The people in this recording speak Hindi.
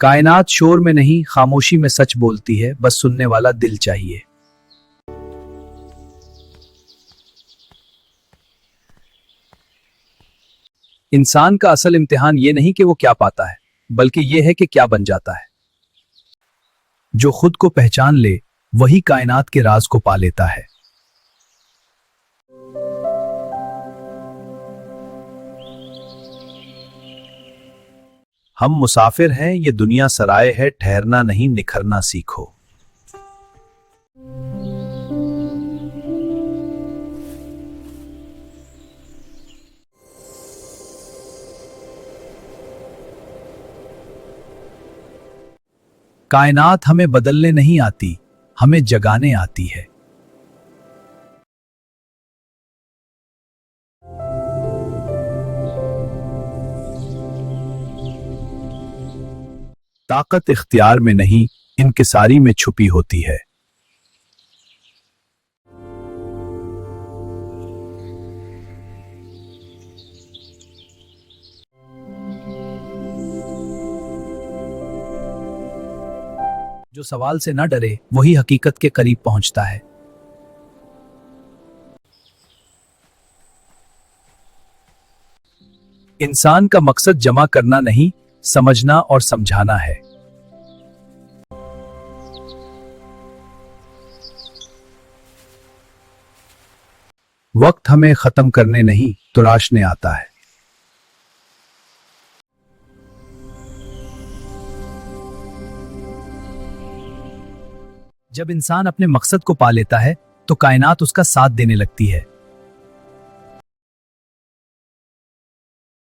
कायनात शोर में नहीं, खामोशी में सच बोलती है, बस सुनने वाला दिल चाहिए। इंसान का असल इम्तिहान ये नहीं कि वो क्या पाता है, बल्कि ये है कि क्या बन जाता है। जो खुद को पहचान ले, वही कायनात के राज को पा लेता है। हम मुसाफिर हैं, ये दुनिया सराय है, ठहरना नहीं निखरना सीखो। कायनात हमें बदलने नहीं आती, हमें जगाने आती है। ताकत इख्तियार में नहीं, इनकिसारी में छुपी होती है। जो सवाल से न डरे, वही हकीकत के करीब पहुंचता है। इंसान का मकसद जमा करना नहीं, समझना और समझाना है। वक्त हमें खत्म करने नहीं, तराशने आता है। जब इंसान अपने मकसद को पा लेता है, तो कायनात उसका साथ देने लगती है।